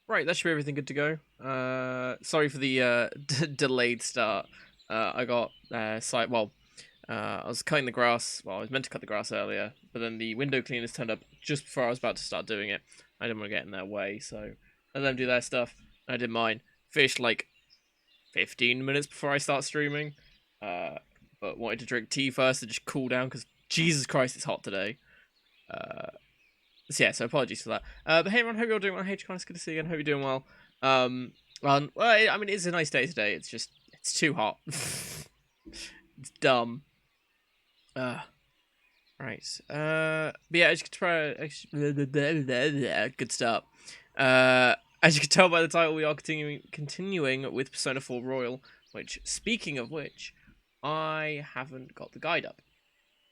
Right, that should be everything good to go. Sorry for the delayed start. I got site. Well, I was cutting the grass. Well, I was meant to cut the grass earlier, but then the window cleaners turned up just before I was about to start doing it. I didn't want to get in their way, so I let them do their stuff. I did mine. Finished like 15 minutes before I start streaming. But wanted to drink tea first to just cool down because Jesus Christ, it's hot today. So yeah, so apologies for that. But hey everyone, hope you're all doing well. Hey Chicon, it's good to see you again. Hope you're doing well. Well, I mean, it's a nice day today. It's just, it's too hot. It's dumb. Right. But yeah, as you can try, good start. As you can tell by the title, we are continuing with Persona 4 Royal. Which, speaking of which, I haven't got the guide up.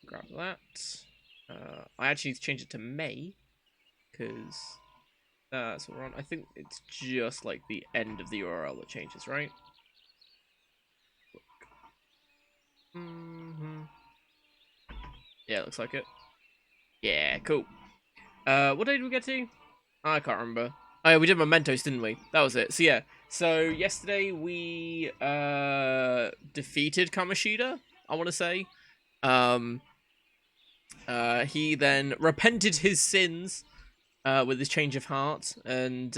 Grab that. I actually need to change it to May. Because that's what we're on. I think it's just like the end of the URL that changes, right? Yeah, it looks like it. Yeah, cool. What day did we get to? I can't remember. Oh yeah, we did Mementos, didn't we? That was it. So yeah. So yesterday we defeated Kamoshida, I want to say. He then repented his sins with his change of heart, and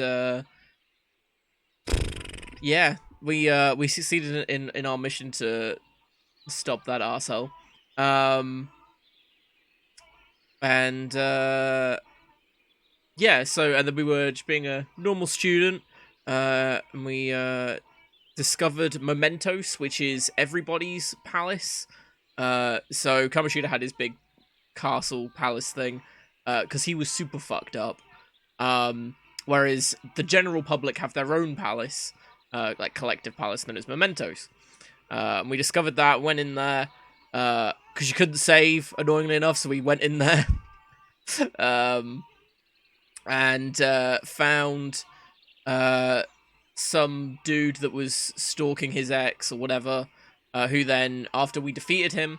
yeah, we succeeded in our mission to stop that arsehole. And yeah, so and then we were just being a normal student, and we discovered Mementos, which is everybody's palace. So Kamoshida had his big castle palace thing, because he was super fucked up. Whereas the general public have their own palace, like collective palace known as Mementos. And we discovered that, went in there, because you couldn't save, annoyingly enough, so we went in there. And found some dude that was stalking his ex or whatever, who then, after we defeated him,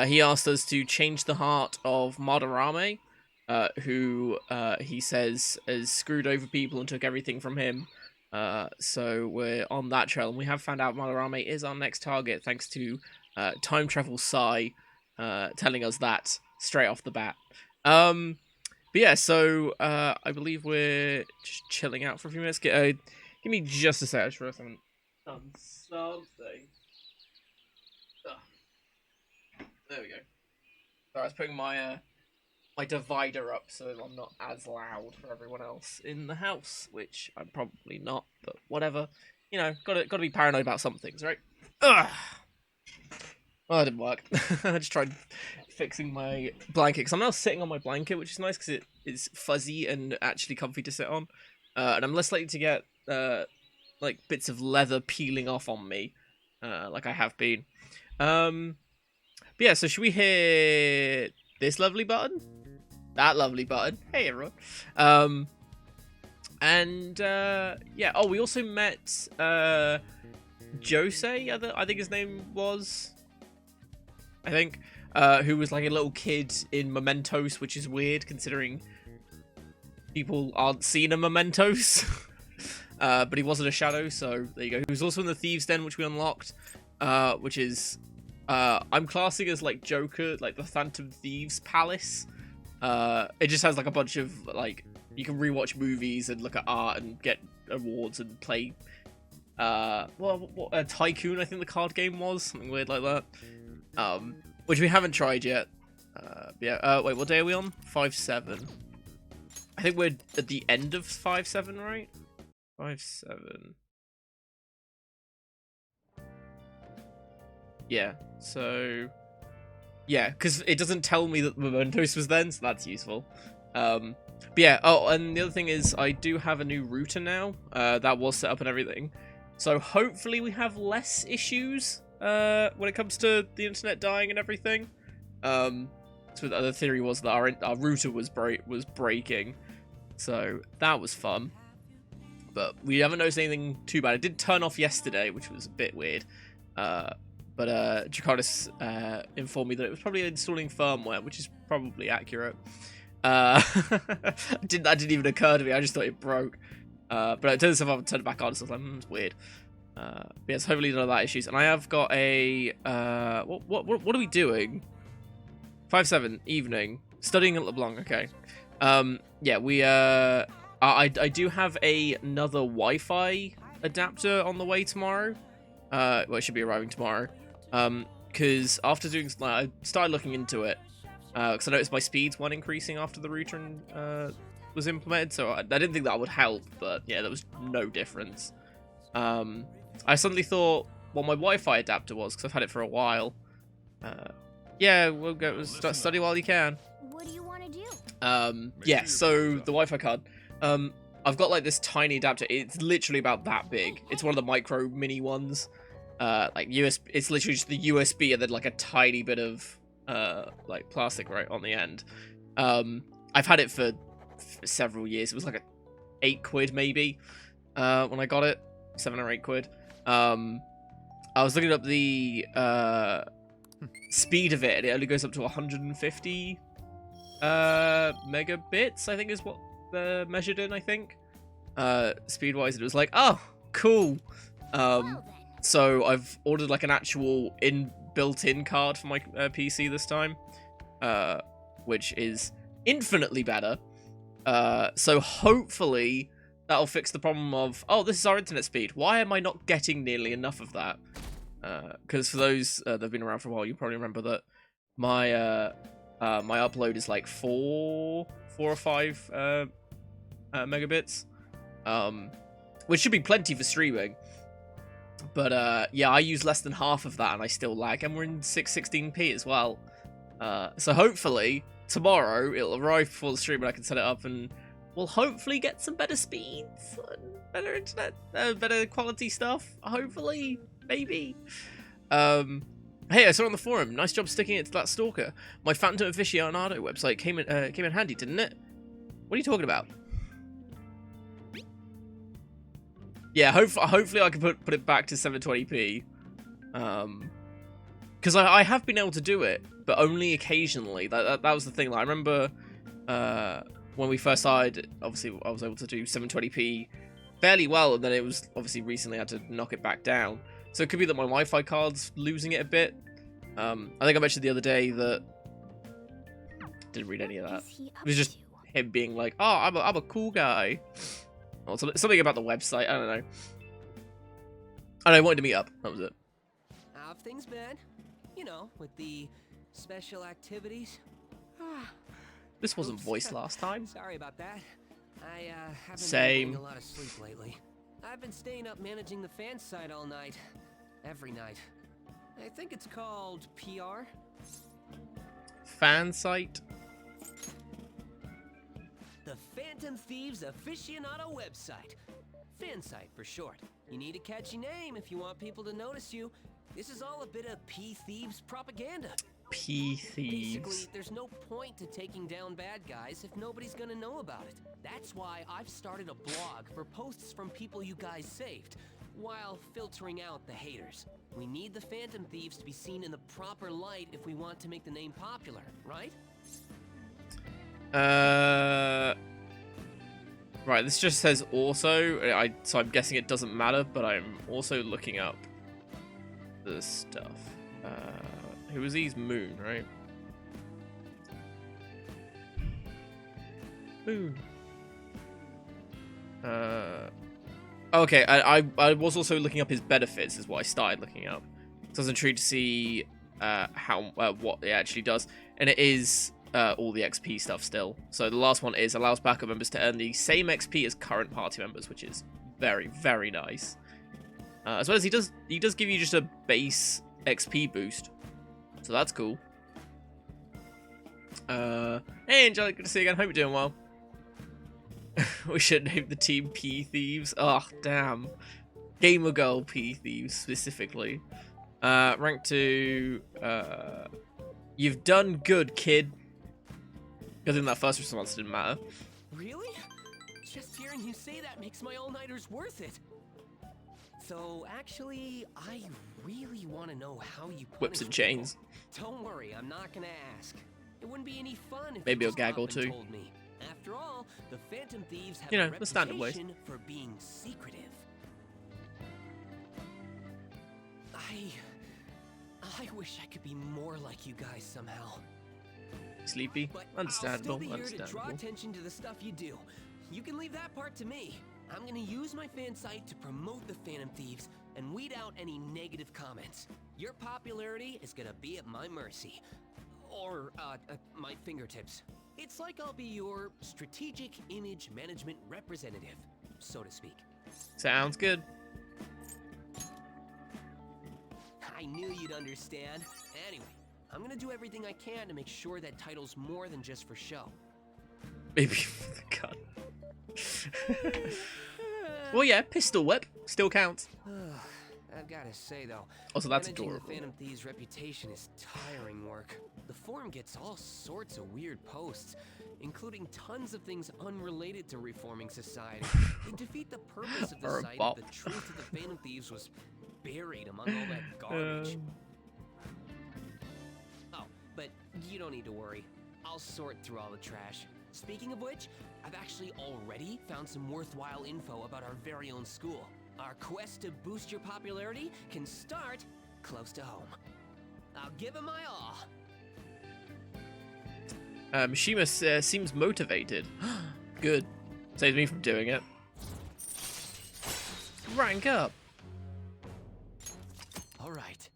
he asked us to change the heart of Madarame, who he says has screwed over people and took everything from him. So we're on that trail, and we have found out Madarame is our next target, thanks to Time Travel Sai telling us that straight off the bat. But yeah, so I believe we're just chilling out for a few minutes. Give me just a sec. I just realized I haven't done something. There we go. So I was putting my my divider up so I'm not as loud for everyone else in the house, which I'm probably not, but whatever. You know, gotta be paranoid about some things, right? Ugh. Oh, that didn't work. I just tried fixing my blanket, because I'm now sitting on my blanket, which is nice because it is fuzzy and actually comfy to sit on. And I'm less likely to get like bits of leather peeling off on me, like I have been. But yeah, so should we hit this lovely button? That lovely button. Hey everyone. And yeah. Oh, we also met Jose. I think his name was. I think, who was like a little kid in Mementos, which is weird considering people aren't seen in Mementos. But he wasn't a shadow, so there you go. He was also in the Thieves' Den, which we unlocked, which is, I'm classing as like Joker, like the Phantom Thieves Palace. It just has like a bunch of, like, you can rewatch movies and look at art and get awards and play, what Tycoon, I think the card game was, something weird like that. Which we haven't tried yet. Yeah, wait, what day are we on? 5-7. I think we're at the end of 5-7, right? 5-7. Yeah, so... yeah, because it doesn't tell me that Mementos was then, so that's useful. But yeah, oh, and the other thing is, I do have a new router now. That was set up and everything. So hopefully we have less issues when it comes to the internet dying and everything. So the other theory was that our router was breaking, so that was fun. But we haven't noticed anything too bad. It did turn off yesterday, which was a bit weird. But Jakartas informed me that it was probably installing firmware, which is probably accurate. That didn't even occur to me. I just thought it broke. But it turns off and turned it back on, so I was like, it's weird. Yes, hopefully none of that issues. And I have got a what are we doing? 5/7 evening, studying at LeBlanc. Okay. Yeah, we I do have another Wi-Fi adapter on the way tomorrow. Well, it should be arriving tomorrow. Because after doing, I started looking into it. Because I noticed my speeds weren't increasing after the router was implemented, so I didn't think that would help. But yeah, there was no difference. I suddenly thought, well, my Wi-Fi adapter was, because I've had it for a while. Yeah, we'll go study while you can. What do you want to do? Yeah, so the Wi-Fi card. I've got like this tiny adapter. It's literally about that big. It's one of the micro mini ones. Like USB. It's literally just the USB and then like a tiny bit of like plastic right on the end. I've had it for several years. It was like £8 maybe when I got it, 7 or 8 quid. I was looking up the speed of it, and it only goes up to 150 megabits, I think is what they're measured in, I think. Speed-wise, it was like, oh, cool. So I've ordered like an actual built-in card for my PC this time, which is infinitely better. So hopefully that'll fix the problem of, oh, this is our internet speed. Why am I not getting nearly enough of that? Because for those that have been around for a while, you probably remember that my my upload is like 4 or 5 megabits, which should be plenty for streaming. But yeah, I use less than half of that, and I still lag, and we're in 616p as well. So hopefully tomorrow it'll arrive before the stream, and I can set it up, and we'll hopefully get some better speeds, and better internet, better quality stuff. Hopefully, maybe. Hey, I saw on the forum. Nice job sticking it to that stalker. My Phantom Aficionado website came in handy, didn't it? What are you talking about? Yeah, hopefully I can put it back to 720p. Because I have been able to do it, but only occasionally. That was the thing. Like, I remember when we first started, obviously I was able to do 720p fairly well, and then it was obviously recently I had to knock it back down. So it could be that my Wi-Fi card's losing it a bit. I think I mentioned the other day that didn't read any of that. It was just him being like, "Oh, I'm a cool guy." Or something about the website. I don't know. And I wanted to meet up. That was it. How have things been? You know, with the special activities. This wasn't voiced last time. Sorry about that. I haven't Same. been getting a lot of sleep lately. I've been staying up managing the fan site all night. Every night. I think it's called PR. Fan site? The Phantom Thieves Aficionado website. Fan site for short. You need a catchy name if you want people to notice you. This is all a bit of P-Thieves propaganda. P-Thieves. Basically, there's no point to taking down bad guys if nobody's gonna know about it. That's why I've started a blog for posts from people you guys saved, while filtering out the haters. We need the Phantom Thieves to be seen in the proper light if we want to make the name popular, right? Right, this just says also. So I'm guessing it doesn't matter, but I'm also looking up the stuff. Who is these? Moon, right? Moon. Okay, I was also looking up his benefits, is what I started looking up. So I was intrigued to see what it actually does, and it is all the XP stuff still. So the last one is allows backup members to earn the same XP as current party members, which is very, very nice. As well as he does give you just a base XP boost, so that's cool. Hey Angelic, good to see you again. Hope you're doing well. We should name the team P Thieves. Oh damn, Gamer Girl P Thieves specifically. Rank 2. You've done good, kid. Good thing that first response didn't matter. Really? Just hearing you say that makes my all-nighters worth it. So, actually, I really want to know how you Whips and chains. Don't worry, I'm not gonna ask. It wouldn't be any fun if Maybe you a just gag up or and two. told me. After all, the Phantom Thieves have You know, a the standard ways. reputation for being secretive. I wish I could be more like you guys somehow. Sleepy. But Understandable. I'll still be here to draw Understandable. attention to the stuff you do. You can leave that part to me. I'm gonna use my fan site to promote the Phantom Thieves and weed out any negative comments. Your popularity is gonna be at my mercy. Or, my fingertips. It's like I'll be your strategic image management representative, so to speak. Sounds good. I knew you'd understand. Anyway, I'm gonna do everything I can to make sure that title's more than just for show. Maybe for the gun. Well, yeah, pistol whip still counts. I've gotta say though, Also, that's managing adorable. the Phantom Thieves' reputation is tiring work. The forum gets all sorts of weird posts, including tons of things unrelated to reforming society. They defeat the purpose of the Or a site bop. if the truth of the Phantom Thieves was buried among all that garbage. Oh, but you don't need to worry. I'll sort through all the trash. Speaking of which, I've actually already found some worthwhile info about our very own school. Our quest to boost your popularity can start close to home. I'll give it my all. Mishima seems motivated. Good. Saves me from doing it. Rank up. All right.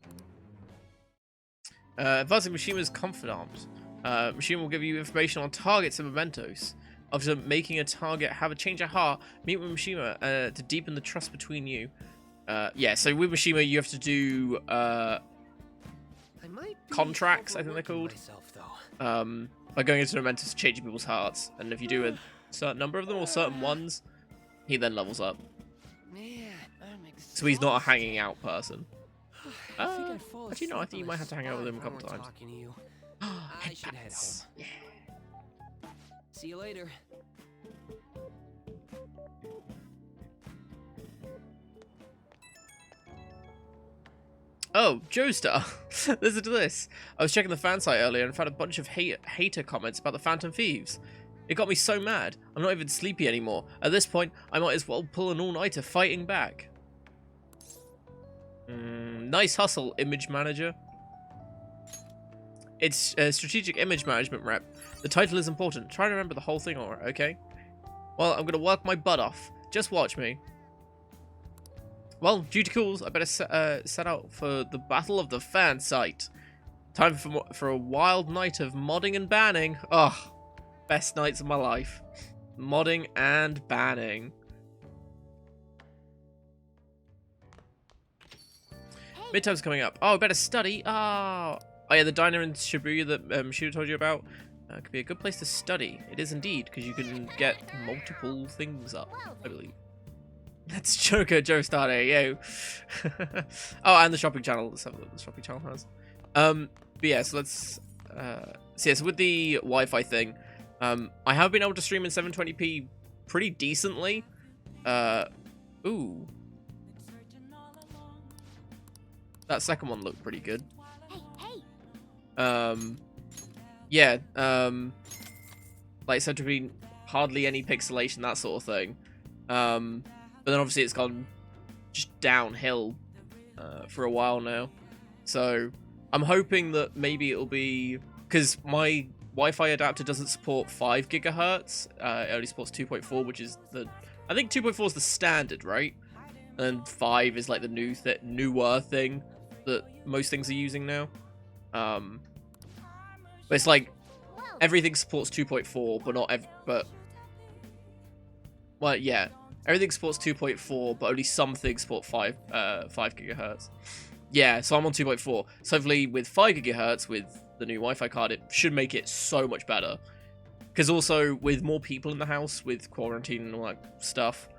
Advancing Mishima's confidant. Mishima will give you information on targets and mementos. After making a target have a change of heart, meet with Mishima to deepen the trust between you. Yeah, so with Mishima you have to do I might be contracts, I think they're overworking called. myself, though. By going into the mementos to change people's hearts. And if you do a certain number of them or certain ones, he then levels up. Man, I'm exhausted. So he's not a hanging out person. I think I'd fall Actually, no, I asleep think you on might the have to hang out with spot him a if I couple weren't times. talking to you. I should head Headbats. home. See you later. Oh, Joestar. Listen to this. I was checking the fan site earlier and found a bunch of hater comments about the Phantom Thieves. It got me so mad. I'm not even sleepy anymore. At this point, I might as well pull an all-nighter fighting back. Nice hustle, image manager. It's strategic image management rep. The title is important. Try to remember the whole thing, alright, okay? Well, I'm gonna work my butt off. Just watch me. Well, due to calls, I better set out for the Battle of the Fan Site. Time for a wild night of modding and banning. Ugh, best nights of my life. Modding and banning. Midterm's coming up. Oh, I better study. Oh yeah, the diner in Shibuya that Shuda told you about could be a good place to study. It is indeed, because you can get multiple things up, I believe. That's Joker Joestar there, yo. Oh, and the shopping channel. Let's have a look what the shopping channel has. But yeah, so let's so with the Wi-Fi thing, I have been able to stream in 720p pretty decently. Ooh. That second one looked pretty good. Yeah, like said to be hardly any pixelation, that sort of thing. But then obviously it's gone just downhill for a while now. So I'm hoping that maybe it'll be, because my Wi-Fi adapter doesn't support 5 gigahertz. It only supports 2.4, which is I think 2.4 is the standard, right? And 5 is like the newer thing that most things are using now. But it's like everything supports 2.4, but not well, yeah, everything supports 2.4, but only some things support 5 gigahertz. Yeah, so I'm on 2.4. So hopefully with 5 gigahertz with the new Wi-Fi card, it should make it so much better. Because also with more people in the house with quarantine and all that stuff,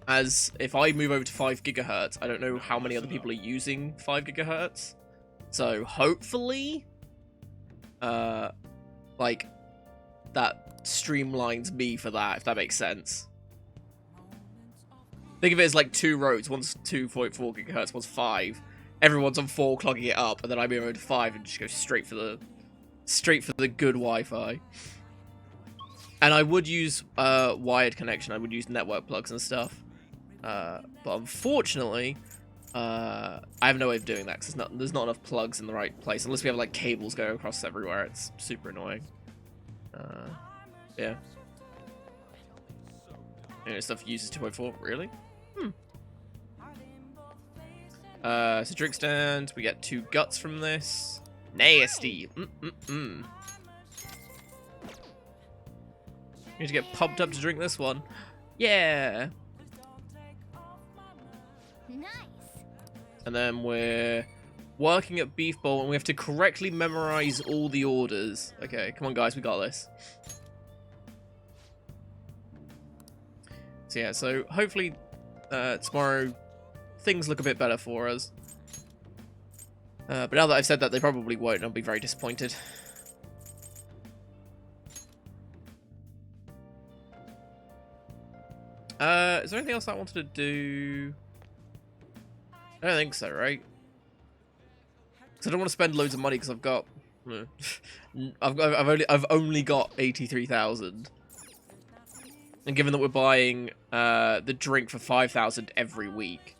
as if I move over to 5 gigahertz, I don't know how many other people are using 5 gigahertz. So hopefully, like, that streamlines me for that, if that makes sense. Think of it as like 2 roads. One's 2.4 gigahertz, one's 5. Everyone's on 4 clogging it up, and then I move over to 5 and just go straight for the straight for the good Wi-Fi. And I would use wired connection. I would use network plugs and stuff. But unfortunately, I have no way of doing that because there's not enough plugs in the right place. Unless we have like cables going across everywhere. It's super annoying. Yeah. Stuff uses 2.4. Really? So drink stand. We get 2 guts from this. Nasty. You need to get pumped up to drink this one. Yeah. Nice. And then we're working at Beef Bowl, and we have to correctly memorize all the orders. Okay, come on, guys, we got this. So yeah, so hopefully tomorrow things look a bit better for us. But now that I've said that, they probably won't, and I'll be very disappointed. Is there anything else I wanted to do? I don't think so, right? Because I don't want to spend loads of money because I've got, I've only got 83,000, and given that we're buying the drink for 5,000 every week,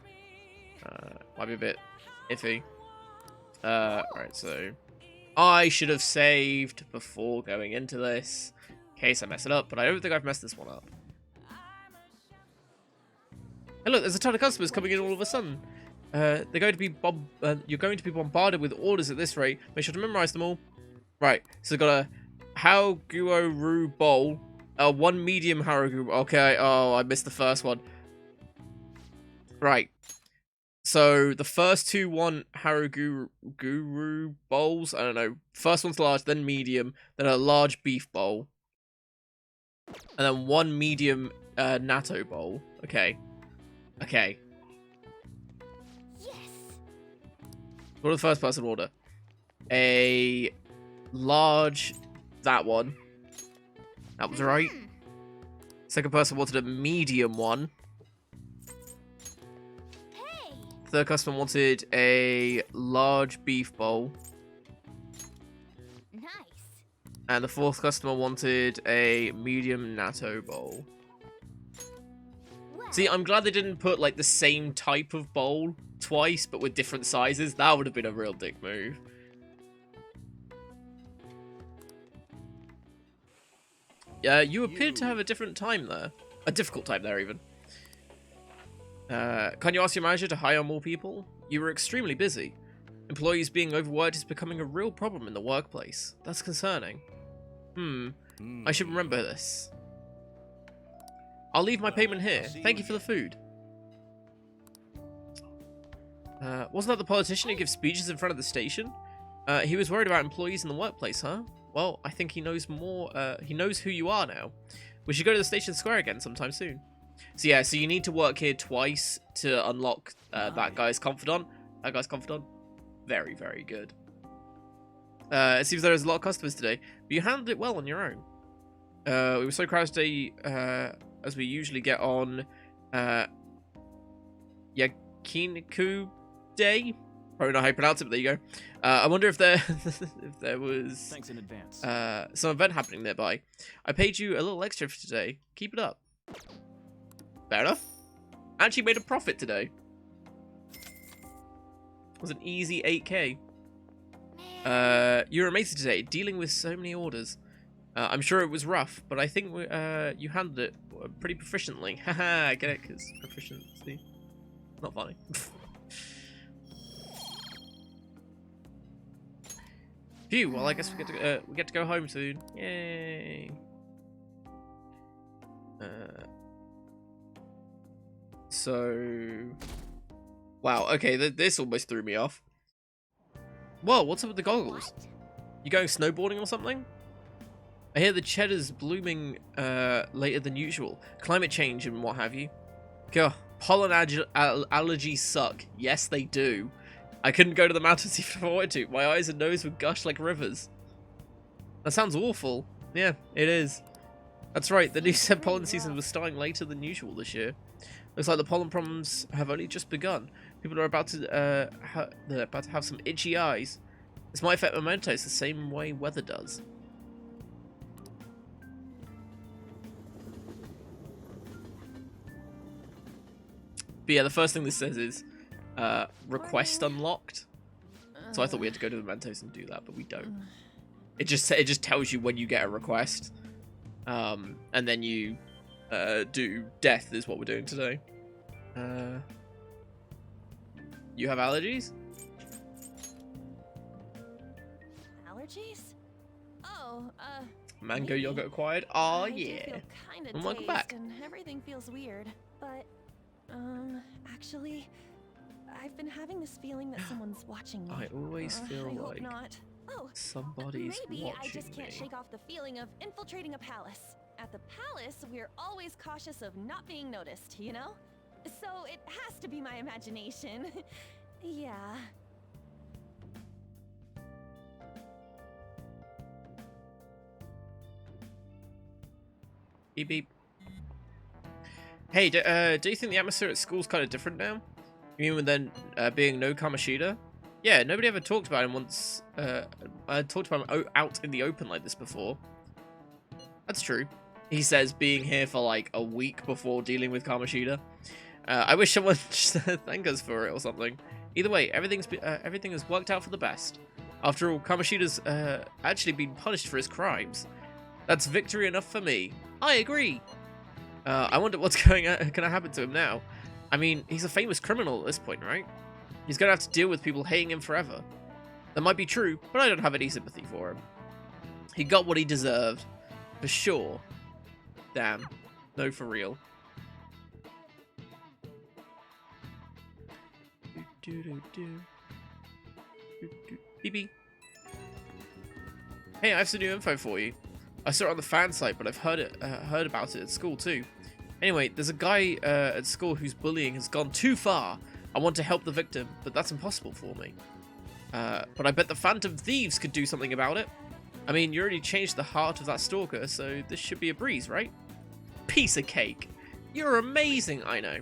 might be a bit iffy. Right, so I should have saved before going into this in case I mess it up, but I don't think I've messed this one up. Hey, look, there's a ton of customers coming in all of a sudden. They're going to be you're going to be bombarded with orders at this rate. Make sure to memorize them all. Right, so got a Haoguo bowl, 1 medium Haogu. Okay, oh, I missed the first one. Right, so the first 2 want Haogu bowls. I don't know. First one's large, then medium, then a large beef bowl, and then 1 medium natto bowl. Okay. Okay. Yes. What did the first person order? A large, that one. That was right. Second person wanted a medium one. Hey. Third customer wanted a large beef bowl. Nice. And the fourth customer wanted a medium natto bowl. See, I'm glad they didn't put, like, the same type of bowl twice, but with different sizes. That would have been a real dick move. Yeah, you appeared to have a different time there. A difficult time there, even. Can you ask your manager to hire more people? You were extremely busy. Employees being overworked is becoming a real problem in the workplace. That's concerning. I should remember this. I'll leave my payment here. Thank you for the food. Wasn't that the politician who gives speeches in front of the station? He was worried about employees in the workplace, huh? Well, I think he knows more. He knows who you are now. We should go to the station square again sometime soon. So yeah, so you need to work here twice to unlock that guy's confidant. That guy's confidant. Very, very good. It seems there was a lot of customers today, but you handled it well on your own. We were so crowded today, as we usually get on Yakiniku Day. Probably not how you pronounce it, but there you go. I wonder if there if there was thanks in advance. Some event happening nearby. I paid you a little extra for today. Keep it up. Fair enough. Actually made a profit today. It was an easy 8k. You were amazing today, dealing with so many orders. I'm sure it was rough, but I think you handled it pretty proficiently. Haha, get it? Because proficiency. Not funny. Phew, well I guess we get to go home soon. Yay. So... Wow, okay, this almost threw me off. Whoa, what's up with the goggles? What? You going snowboarding or something? I hear the cheddar's blooming later than usual. Climate change and what have you. God, pollen allergies suck. Yes, they do. I couldn't go to the mountains even if I wanted to. My eyes and nose would gush like rivers. That sounds awful. Yeah, it is. That's right, the new scent pollen season was starting later than usual this year. Looks like the pollen problems have only just begun. People are about to they're about to have some itchy eyes. This might affect mementos the same way weather does. But yeah, the first thing this says is request unlocked. So I thought we had to go to the mementos and do that, but we don't. It just tells you when you get a request, and then you do death is what we're doing today. You have allergies? Allergies? Oh, Mango maybe. yogurt acquired? Oh I do yeah. feel kinda And welcome dazed back. And everything feels weird. But, actually, I've been having this feeling that someone's watching me. I always feel I hope like not. Oh, somebody's maybe watching I just can't me. shake off the feeling of infiltrating a palace. At the palace, we're always cautious of not being noticed, you know? So it has to be my imagination. Yeah. Beep beep. Hey, do you think the atmosphere at school's kind of different now? You mean with then being no Kamoshida? Yeah, nobody ever talked about him once. Talked about him out in the open like this before. That's true. He says being here for like a week before dealing with Kamoshida. I wish someone just thank us for it or something. Either way, everything has worked out for the best. After all, Kamoshida's actually been punished for his crimes. That's victory enough for me. I agree. I wonder what's going to happen to him now. I mean, he's a famous criminal at this point, right? He's going to have to deal with people hating him forever. That might be true, but I don't have any sympathy for him. He got what he deserved. For sure. Damn. No, for real. Beep beep. Hey, I have some new info for you. I saw it on the fan site, but I've heard about it at school too. Anyway, there's a guy at school whose bullying has gone too far. I want to help the victim, but that's impossible for me. But I bet the Phantom Thieves could do something about it. I mean, you already changed the heart of that stalker, so this should be a breeze, right? Piece of cake. You're amazing, I know.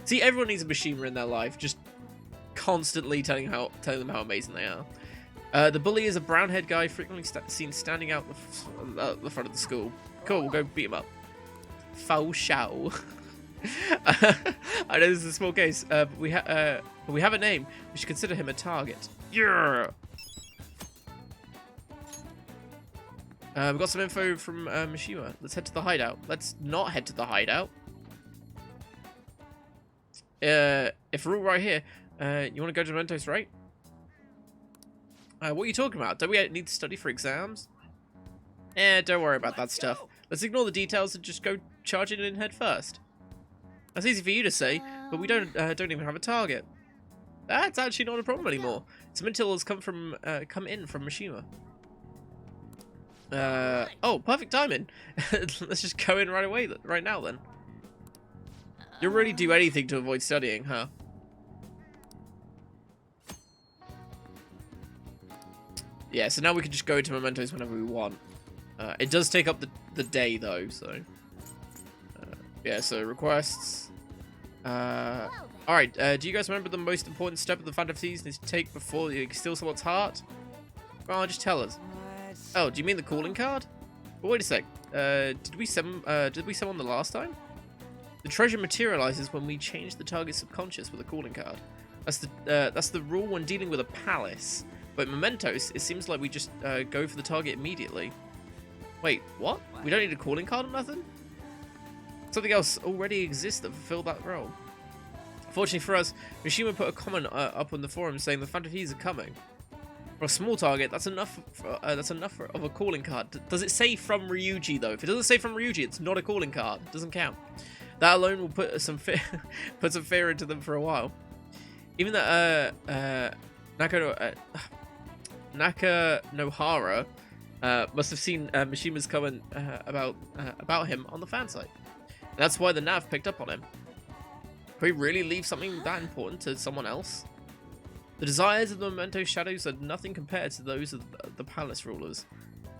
See, everyone needs a Mishima in their life, just constantly telling them how amazing they are. The bully is a brown-haired guy frequently seen standing out the front of the school. Cool, we'll go beat him up. Fao Shao. I know this is a small case, but we have a name. We should consider him a target. Yeah. We've got some info from Mishima. Let's head to the hideout. Let's not head to the hideout. If we're all right here, you want to go to Mentos, right? What are you talking about? Don't we need to study for exams? Don't worry about that stuff. Let's ignore the details and just go charging in head first. That's easy for you to say, but we don't even have a target. That's actually not a problem anymore. Some intel has come in from Mishima. Oh, perfect timing. Let's just go in right away, right now then. You'll really do anything to avoid studying, huh? Yeah, so now we can just go to Mementos whenever we want. It does take up the day though, so yeah. So requests. All right. Do you guys remember the most important step of the Phantom Thieves need to take before you steal someone's heart? Well, just tell us. Oh, do you mean the calling card? But wait a sec. Did we summon the last time? The treasure materializes when we change the target's subconscious with a calling card. That's the rule when dealing with a palace. But Mementos, it seems like we just go for the target immediately. Wait, what? We don't need a calling card or nothing? Something else already exists that fulfilled that role. Fortunately for us, Mishima put a comment up on the forum saying the Phantom Thieves are coming. For a small target, that's enough of a calling card. Does it say from Ryuji though? If it doesn't say from Ryuji, it's not a calling card. It doesn't count. That alone will put some fear into them for a while. Even that Naka Nohara must have seen Mishima's comment about him on the fan site. And that's why the Nav picked up on him. Can we really leave something that important to someone else? The desires of the Memento Shadows are nothing compared to those of the palace rulers.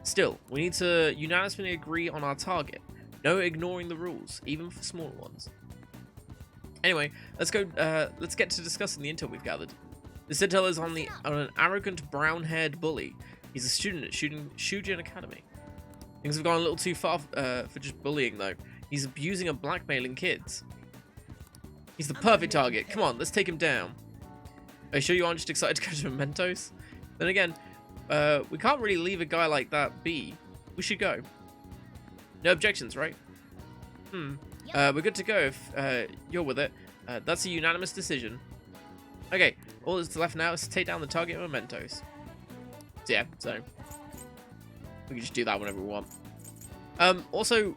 Still, we need to unanimously agree on our target. No ignoring the rules, even for smaller ones. Anyway, let's go. Let's get to discussing the intel we've gathered. The Citadel is on an arrogant brown-haired bully. He's a student at Shujin Academy. Things have gone a little too far for just bullying, though. He's abusing and blackmailing kids. He's the perfect target. Come on, let's take him down. Are you sure you aren't just excited to go to Mementos? Then again, we can't really leave a guy like that be. We should go. No objections, right? We're good to go if you're with it. That's a unanimous decision. Okay, all that's left now is to take down the target Mementos. So yeah, so we can just do that whenever we want. Also,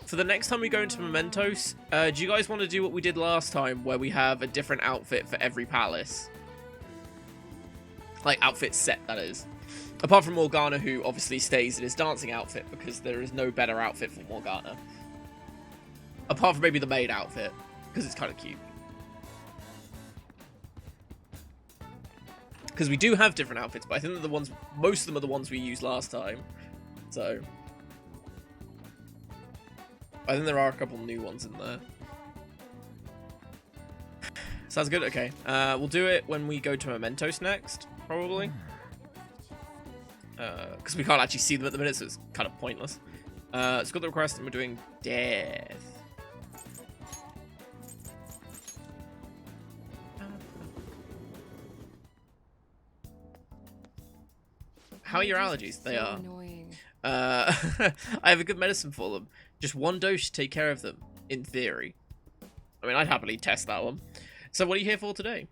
for the next time we go into Mementos, do you guys want to do what we did last time, where we have a different outfit for every palace? Like, outfit set, that is. Apart from Morgana, who obviously stays in his dancing outfit, because there is no better outfit for Morgana. Apart from maybe the maid outfit, because it's kind of cute. Because we do have different outfits, but I think that most of them are the ones we used last time. So I think there are a couple new ones in there. Sounds good? Okay. We'll do it when we go to Mementos next, probably. Because we can't actually see them at the minute, so it's kind of pointless. It's got the request and we're doing death. How are your allergies? They are. Annoying. I have a good medicine for them. Just one dose should take care of them, in theory. I mean, I'd happily test that one. So what are you here for today?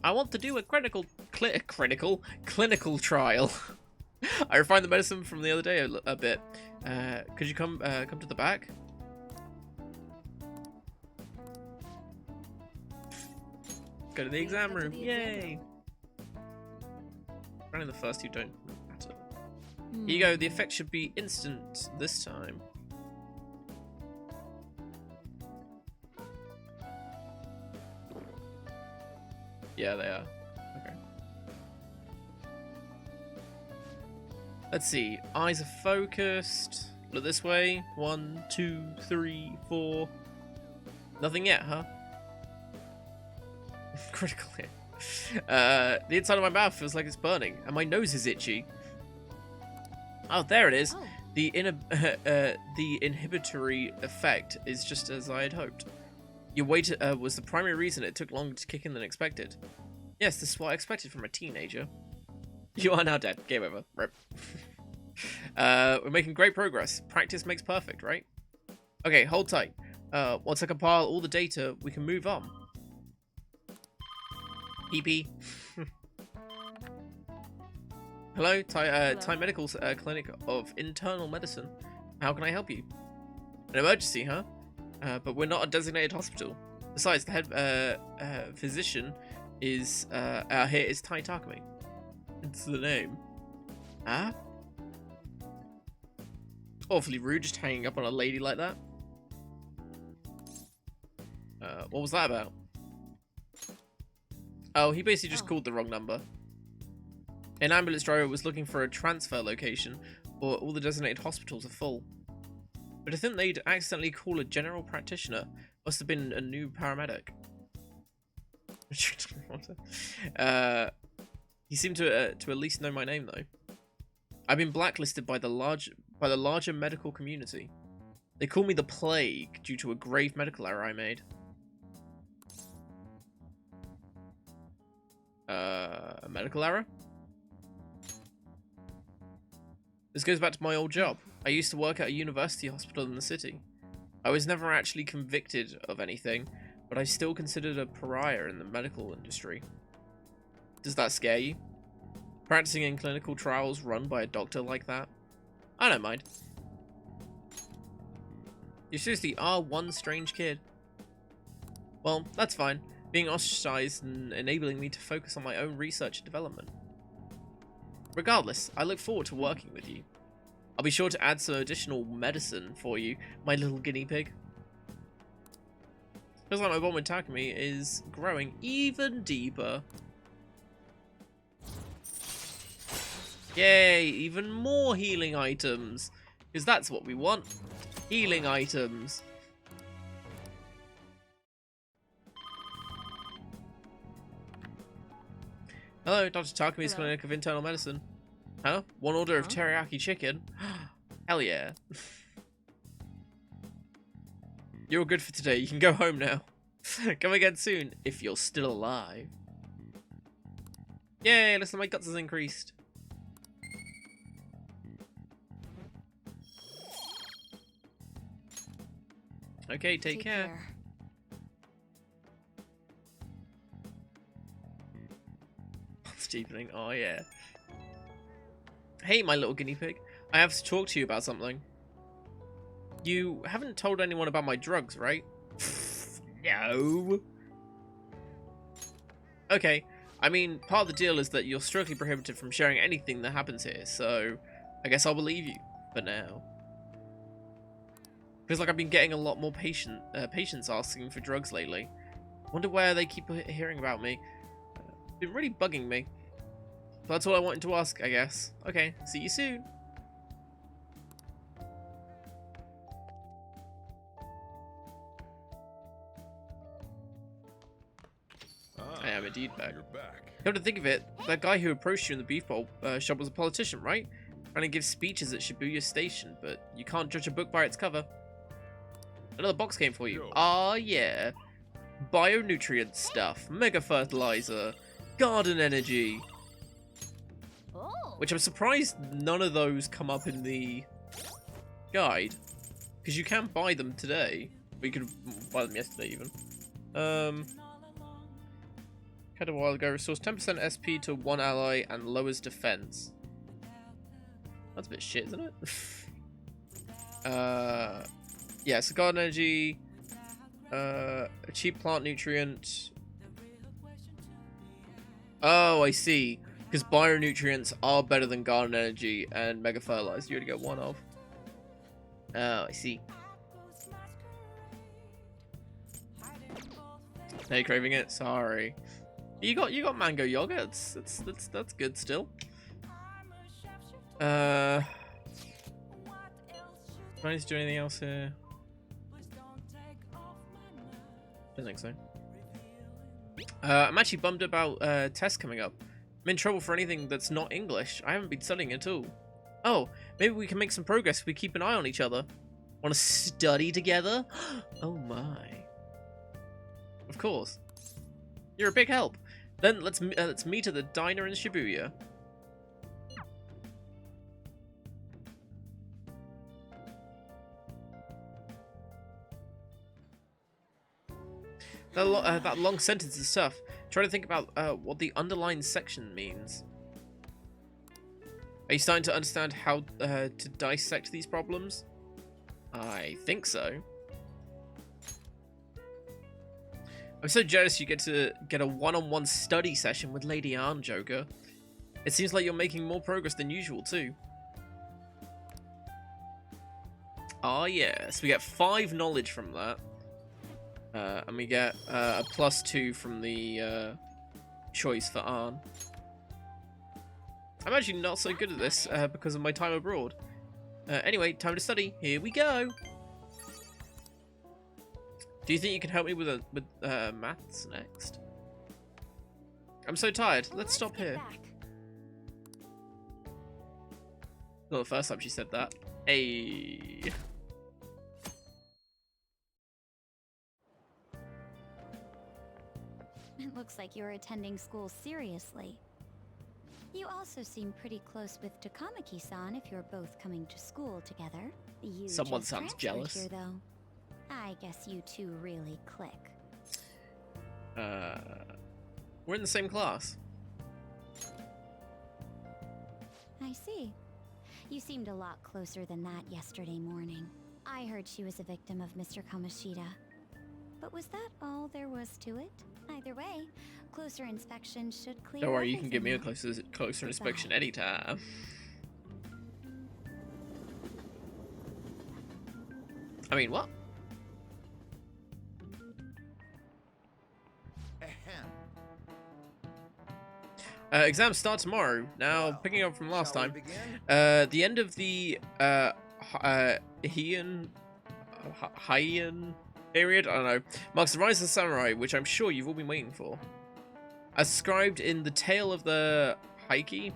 I want to do a clinical trial. I refined the medicine from the other day a bit. Could you come to the back? Go to the exam room. Yay! Running the first two don't matter. Here you go. The effect should be instant this time. Yeah, they are. Okay. Let's see. Eyes are focused. Look this way. 1, 2, 3, 4. Nothing yet, huh? Critical hit. The inside of my mouth feels like it's burning, and my nose is itchy. Oh, there it is. Oh. The inhibitory effect is just as I had hoped. Your weight was the primary reason it took longer to kick in than expected. Yes, this is what I expected from a teenager. You are now dead. Game over. Rip. We're making great progress. Practice makes perfect, right? Okay, hold tight. Once I compile all the data, we can move on. PP. Hello, Thai Medical Clinic of Internal Medicine. How can I help you? An emergency, huh? But we're not a designated hospital. Besides, the head physician is here is Tai Takumi. It's the name. Ah? Awfully rude, just hanging up on a lady like that. What was that about? Oh, he basically just called the wrong number. An ambulance driver was looking for a transfer location, or all the designated hospitals are full. But I think they'd accidentally call a general practitioner. Must have been a new paramedic. He seemed to at least know my name though. I've been blacklisted by the larger medical community. They call me the Plague due to a grave medical error I made. A medical error? This goes back to my old job. I used to work at a university hospital in the city. I was never actually convicted of anything, but I still considered a pariah in the medical industry. Does that scare you? Practicing in clinical trials run by a doctor like that? I don't mind. You seriously are one strange kid. Well, that's fine. Being ostracized and enabling me to focus on my own research and development. Regardless, I look forward to working with you. I'll be sure to add some additional medicine for you, my little guinea pig. Feels like my bond with Takumi is growing even deeper. Yay, even more healing items. Because that's what we want. Healing items. Hello, Dr. Takumi's Hello? Clinic of Internal Medicine. Huh? One order of Huh? teriyaki chicken? Hell yeah. You're all good for today. You can go home now. Come again soon, if you're still alive. Yay, listen, my guts has increased. Okay, take care. Steepening, oh yeah. Hey, my little guinea pig. I have to talk to you about something. You haven't told anyone about my drugs, right? No. Okay, I mean, part of the deal is that you're strictly prohibited from sharing anything that happens here, so I guess I'll believe you for now. Feels like I've been getting a lot more patients asking for drugs lately. Wonder where they keep hearing about me. It's been really bugging me. But that's all I wanted to ask, I guess. Okay, see you soon. I am indeed back. You're back. Come to think of it, that guy who approached you in the beef bowl shop was a politician, right? Trying to give speeches at Shibuya Station, but you can't judge a book by its cover. Another box came for you. Yo. Ah, yeah. Bionutrient stuff, mega fertilizer, garden energy. Oh. Which I'm surprised none of those come up in the guide. Because you can buy them today. But you could buy them yesterday even. Had a while ago, restores 10% SP to one ally and lowers defense. That's a bit shit, isn't it? Yeah, so garden energy, a cheap plant nutrient. Oh, I see. Because bionutrients are better than garden energy and mega fertilizer. You already get one of. Oh, I see. Are you craving it? Sorry. You got mango yogurt. That's good still. Do I need to do anything else here? Don't think so. I'm actually bummed about tests coming up. I'm in trouble for anything that's not English. I haven't been studying at all. Oh, maybe we can make some progress if we keep an eye on each other. Want to study together? Oh my. Of course. You're a big help. Then let's meet at the diner in Shibuya. That long sentence is tough. Try to think about what the underlined section means. Are you starting to understand how to dissect these problems? I think so. I'm so jealous you get to get a one-on-one study session with Lady Arn, Joker. It seems like you're making more progress than usual, too. Ah, yes. We get 5 knowledge from that. And we get a +2 from the choice for Arn. I'm actually not so good at this because of my time abroad. Anyway, time to study. Here we go. Do you think you can help me with maths next? I'm so tired. Let's stop here. Not the first time she said that. Hey. It looks like you're attending school seriously. You also seem pretty close with Takamaki-san if you're both coming to school together. You Someone just sounds transferred jealous. Here, though. I guess you two really click. We're in the same class. I see. You seemed a lot closer than that yesterday morning. I heard she was a victim of Mr. Kamoshida. But was that all there was to it? Either way, closer inspection should clear. Don't worry, you can give me a everything up. closer inspection anytime. I mean, what? Exams start tomorrow. Now, picking up from last time, the end of the Heian period, I don't know, marks the rise of the samurai, which I'm sure you've all been waiting for. As described in the Tale of the Heike,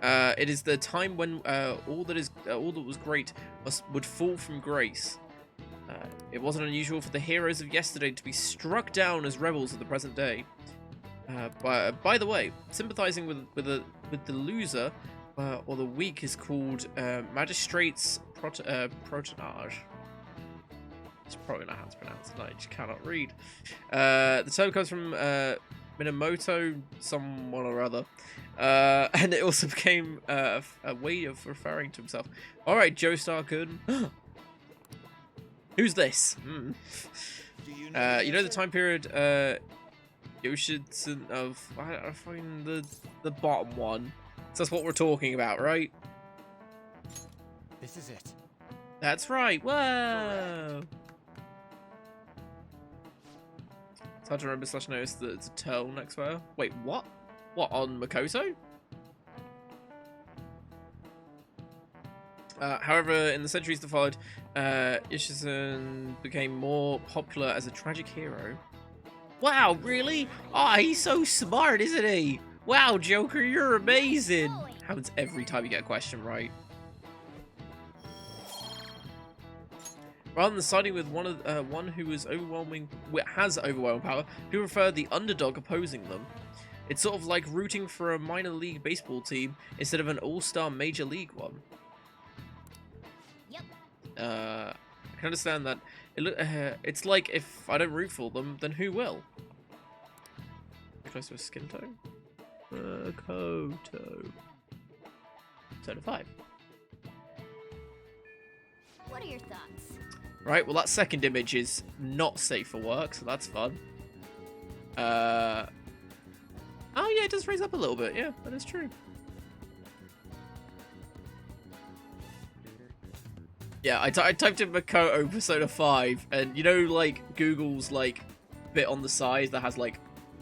it is the time when all that was great would fall from grace. It wasn't unusual for the heroes of yesterday to be struck down as rebels of the present day. By the way, sympathizing with the loser or the weak is called magistrate's protonage. It's probably not how to pronounce it. I just cannot read. The term comes from Minamoto, someone or other, and it also became a way of referring to himself. All right, Joestar Kun. Who's this? You know the time period Yoshitsu of I find the bottom one. So that's what we're talking about, right? This is it. That's right. Whoa. It's hard to remember / notice that it's a turtle next to her. Wait, what? What, on Makoto? However, in the centuries that followed, Ishizun became more popular as a tragic hero. Wow, really? Oh, he's so smart, isn't he? Wow, Joker, you're amazing. Happens every time you get a question right. Rather than siding with one who has overwhelming power, people prefer the underdog opposing them. It's sort of like rooting for a minor league baseball team instead of an all-star major league one. Yep. I can understand that. It's like if I don't root for them, then who will? Close to a skin tone? Makoto. Zone 5. What are your thoughts? Right, well that second image is not safe for work, so that's fun. Oh yeah, it does raise up a little bit, yeah, that is true. Yeah, I typed in Makoto Persona 5, and you know, like, Google's, like, bit on the side that has, like,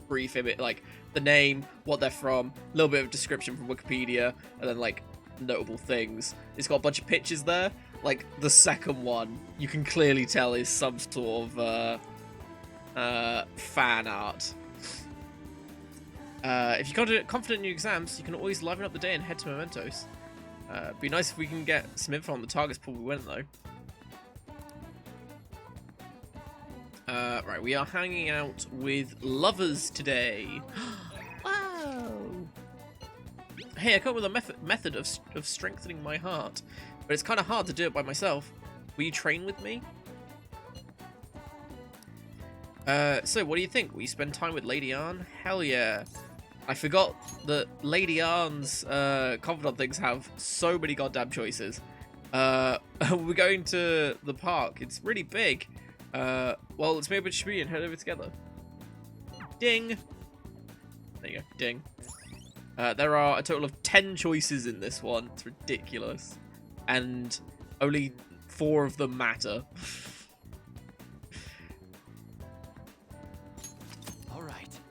brief image, like, the name, what they're from, a little bit of description from Wikipedia, and then, like, notable things. It's got a bunch of pictures there. Like, the second one, you can clearly tell is some sort of, fan art. If you're confident in your exams, you can always liven up the day and head to Mementos. Be nice if we can get some info on the targets before we win, though. Right, we are hanging out with lovers today. Wow! Hey, I come up with a method of strengthening my heart, but it's kind of hard to do it by myself. Will you train with me? So what do you think? Will you spend time with Lady Arn? Hell yeah! I forgot that Lady Arn's confidant things have so many goddamn choices. We're going to the park. It's really big. Well, let's make a tree and head over together. Ding! There you go, ding. There are a total of 10 choices in this one. It's ridiculous. And only 4 of them matter.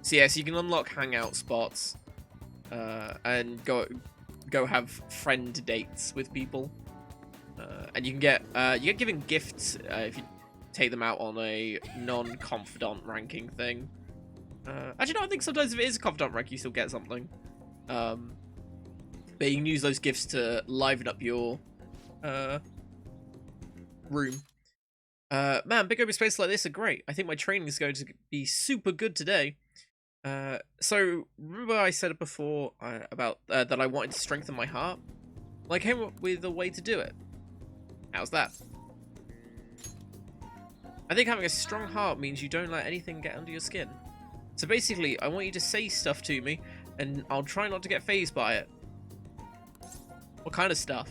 So yes, you can unlock hangout spots and go have friend dates with people, and you get given gifts if you take them out on a non-confidant ranking thing. Actually, no, I think sometimes if it is a confidant rank, you still get something. But you can use those gifts to liven up your room. Man, big open spaces like this are great. I think my training is going to be super good today. So remember I said it before about that I wanted to strengthen my heart? Well, I came up with a way to do it. How's that? I think having a strong heart means you don't let anything get under your skin. So basically, I want you to say stuff to me, and I'll try not to get fazed by it. What kind of stuff?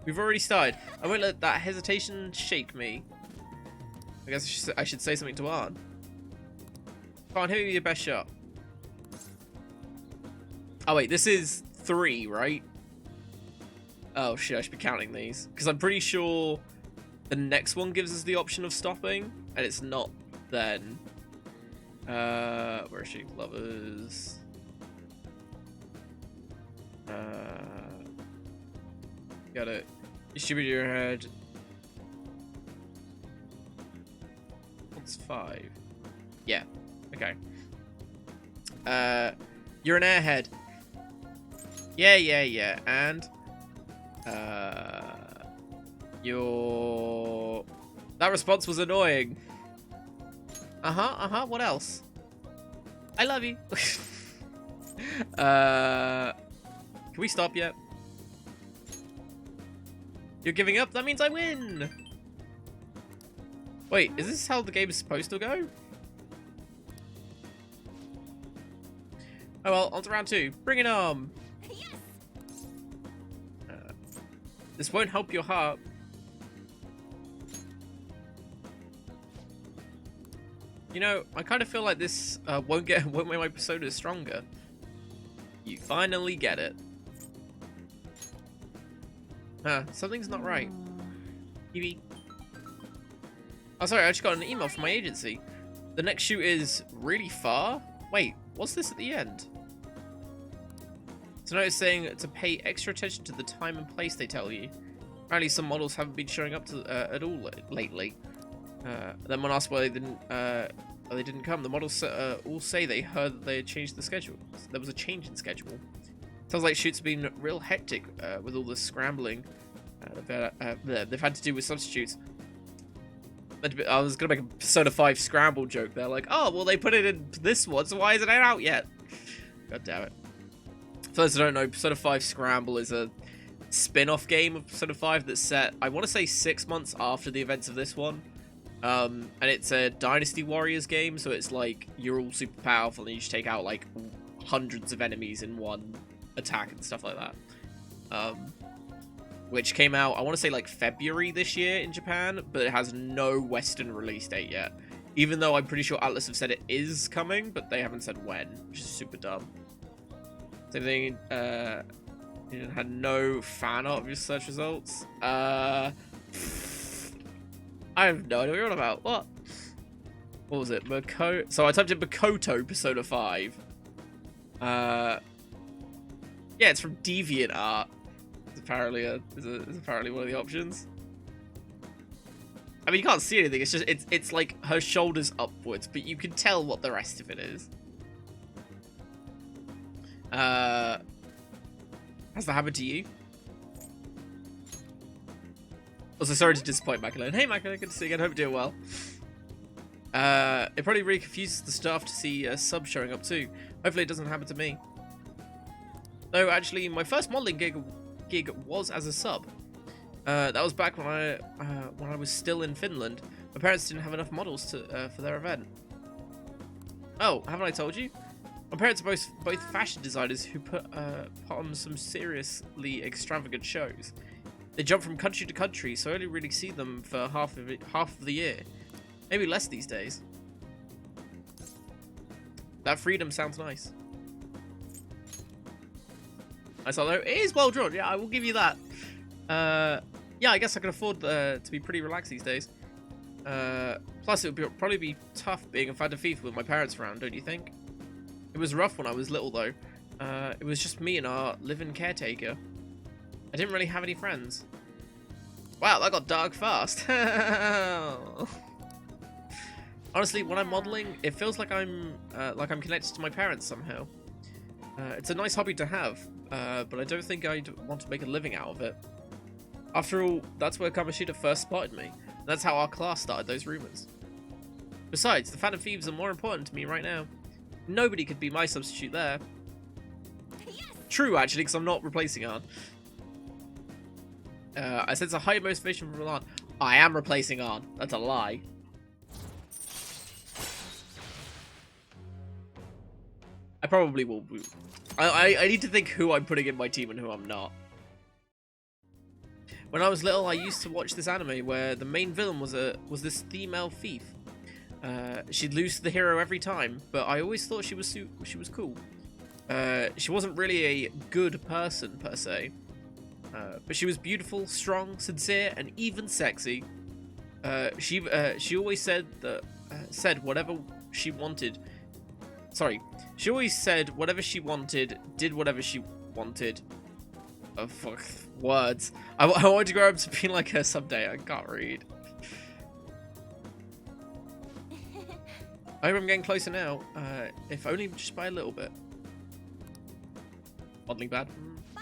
We've already started. I won't let that hesitation shake me. I guess I should say something to Arn. Come on, hit me with your best shot. Oh wait, this is 3, right? Oh shit, I should be counting these. Because I'm pretty sure the next one gives us the option of stopping, and it's not then. Where is she? Lovers. Got it. Distribute your head. What's 5? Yeah. Okay. You're an airhead. Yeah. And that response was annoying. What else? I love you. Can we stop yet? You're giving up? That means I win. Wait, is this how the game is supposed to go? Oh well, on to round 2. Bring it on. Yes. This won't help your heart. You know, I kind of feel like this won't make my persona stronger. You finally get it. Something's not right. Evie. Oh, sorry, I just got an email from my agency. The next shoot is really far? Wait, what's this at the end? So now it's saying to pay extra attention to the time and place they tell you. Apparently some models haven't been showing up to, at all lately. Then when asked why they didn't come, the models all say they heard that they had changed the schedule. There was a change in schedule. Sounds like shoots have been real hectic with all the scrambling they've had to do with substitutes. I was going to make a Persona 5 scramble joke there, like, oh, well, they put it in this one, so why isn't it out yet? God damn it. For those who don't know, Persona 5 Scramble is a spin-off game of Persona 5 that's set, I want to say 6 months after the events of this one. And it's a Dynasty Warriors game, so it's like, you're all super powerful and you just take out, like, hundreds of enemies in one attack and stuff like that. Which came out, I want to say, like, February this year in Japan, but it has no Western release date yet. Even though I'm pretty sure Atlas have said it is coming, but they haven't said when, which is super dumb. Same thing, it had no fan art of your search results. I have no idea what you're on about. What was it? So I typed in Makoto Persona 5. Yeah, it's from DeviantArt. It's apparently is apparently one of the options. I mean, you can't see anything. It's just it's like her shoulders upwards, but you can tell what the rest of it is. Has that happened to you? Also, sorry to disappoint Macalone. Hey, Macalone, good to see you again. Hope you're doing well. It probably really confuses the staff to see a sub showing up too. Hopefully it doesn't happen to me. Though, actually, my first modeling gig was as a sub. That was back when I was still in Finland. My parents didn't have enough models for their event. Oh, haven't I told you? My parents are both fashion designers who put on some seriously extravagant shows. They jump from country to country, so I only really see them for half of the year. Maybe less these days. That freedom sounds nice. Nice, although it is well drawn. Yeah, I will give you that. Yeah, I guess I can afford to be pretty relaxed these days. Plus, it would probably be tough being a Phantom Thief with my parents around, don't you think? It was rough when I was little, though. It was just me and our live-in caretaker. I didn't really have any friends. Wow, that got dark fast. Honestly, when I'm modeling, it feels like I'm connected to my parents somehow. It's a nice hobby to have, but I don't think I'd want to make a living out of it. After all, that's where Kamoshida first spotted me. And that's how our class started those rumors. Besides, the Phantom Thieves are more important to me right now. Nobody could be my substitute there. Yes. True, actually, because I'm not replacing Arn. I sense a high motivation from Arn. I am replacing Arn. That's a lie. I probably will. I need to think who I'm putting in my team and who I'm not. When I was little, I used to watch this anime where the main villain was this female thief. She'd lose to the hero every time, but I always thought she was cool. She wasn't really a good person per se, but she was beautiful, strong, sincere, and even sexy. She always said whatever she wanted. Sorry, she always said whatever she wanted, did whatever she wanted. Oh fuck, words. I want to grow up to be like her someday. I can't read. I hope I'm getting closer now, if only just by a little bit. Oddly bad. Bye.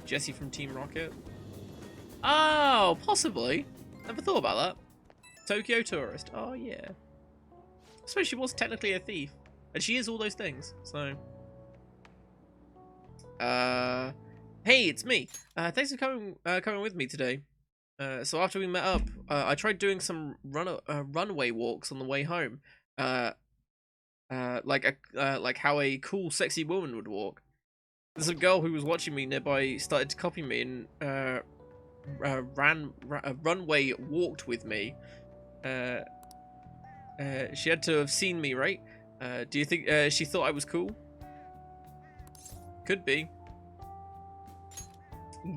Jesse from Team Rocket. Oh, possibly. Never thought about that. Tokyo tourist. Oh, yeah. I suppose she was technically a thief. And she is all those things, so... Hey, it's me. Thanks for coming with me today. So after we met up, I tried doing some runway walks on the way home. Like how a cool, sexy woman would walk. There's a girl who was watching me nearby started to copy me and runway walked with me. She had to have seen me, right? Do you think she thought I was cool? Could be.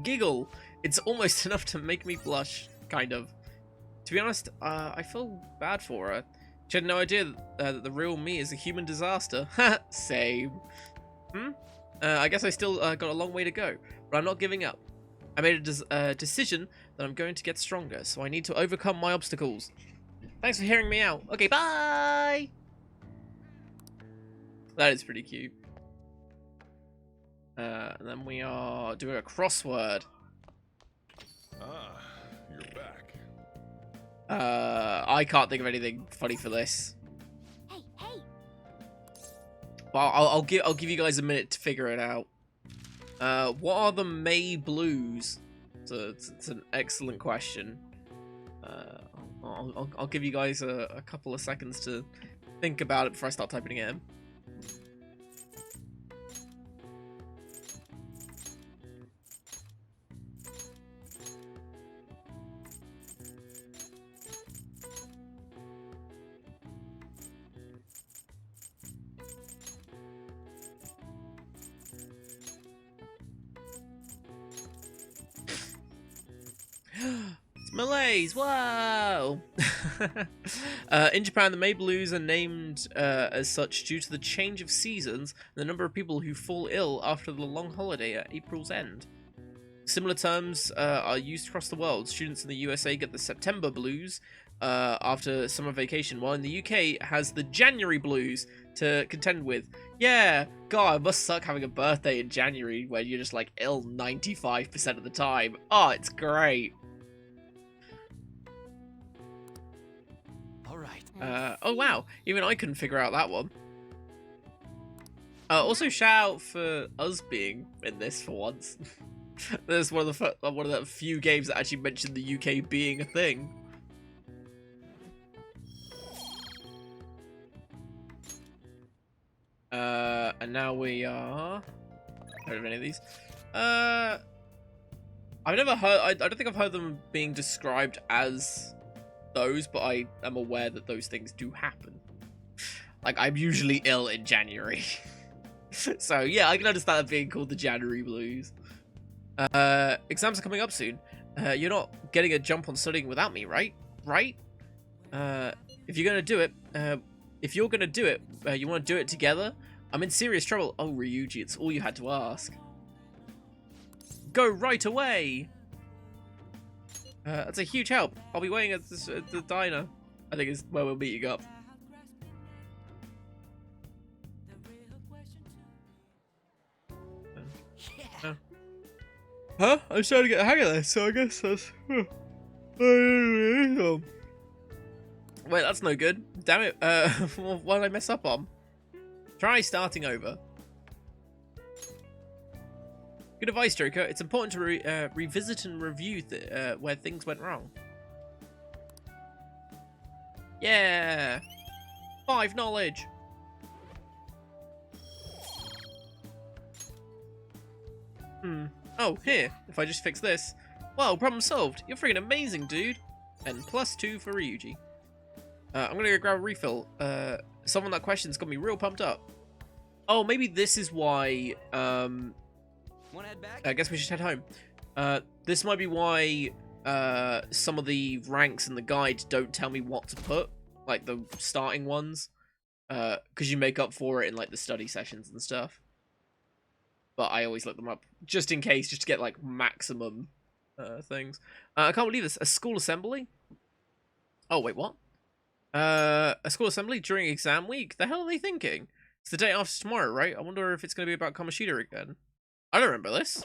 Giggle. It's almost enough to make me blush, kind of. To be honest, I feel bad for her. She had no idea that the real me is a human disaster. Same. I guess I still got a long way to go, but I'm not giving up. I made a decision that I'm going to get stronger, so I need to overcome my obstacles. Thanks for hearing me out. Okay, bye! That is pretty cute. And then we are doing a crossword. Ah, you're back. I can't think of anything funny for this. Hey, hey! Well, I'll give you guys a minute to figure it out. What are the May Blues? It's an excellent question. I'll give you guys a couple of seconds to think about it before I start typing it in. It's Malays, wow! In Japan, the May Blues are named as such due to the change of seasons and the number of people who fall ill after the long holiday at April's end. Similar terms are used across the world. Students in the USA get the September Blues after summer vacation, while in the UK it has the January Blues to contend with. Yeah, God, it must suck having a birthday in January when you're just like ill 95% of the time. Oh, it's great. Oh wow, even I couldn't figure out that one. Also shout out for us being in this for once. There's one of the few games that actually mentioned the UK being a thing. And now we are... I don't have any of these. I've never heard... I don't think I've heard them being described as those, but I am aware that those things do happen. Like, I'm usually ill in January. So, yeah, I can understand it being called the January Blues. Exams are coming up soon. You're not getting a jump on studying without me, right? Right? If you're gonna do it, you want to do it together? I'm in serious trouble. Oh, Ryuji, it's all you had to ask. Go right away! That's a huge help. I'll be waiting at the diner. I think is where we're meeting up. Yeah. Huh? I'm starting to get the hang of this, so I guess that's... Wait, that's no good. Damn it. What did I mess up on? Try starting over. Good advice, Joker. It's important to revisit and review where things went wrong. Yeah! 5 knowledge! Oh, here. If I just fix this. Wow, problem solved. You're freaking amazing, dude. And +2 for Ryuji. I'm gonna go grab a refill. Someone that question's got me real pumped up. Oh, maybe this is why, Wanna head back? I guess we should head home. This might be why some of the ranks in the guide don't tell me what to put, like the starting ones, because you make up for it in like the study sessions and stuff. But I always look them up just in case, just to get like maximum things. I can't believe this. A school assembly? Oh wait, what? A school assembly during exam week? The hell are they thinking? It's the day after tomorrow, right? I wonder if it's going to be about Kamoshida again. I don't remember this.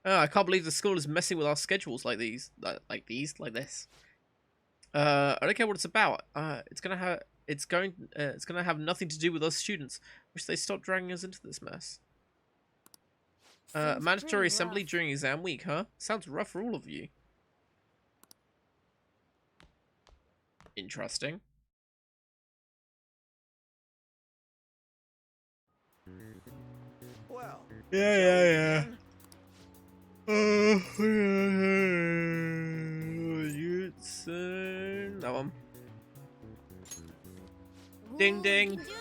Oh, I can't believe the school is messing with our schedules like these. Like this. I don't care what it's about. It's gonna have nothing to do with us students. Wish they stopped dragging us into this mess. Seems Mandatory pretty assembly rough. during exam week, huh? Sounds rough for all of you. Interesting. Well, Yeah. That one. Ding, Ooh, ding. we can do this.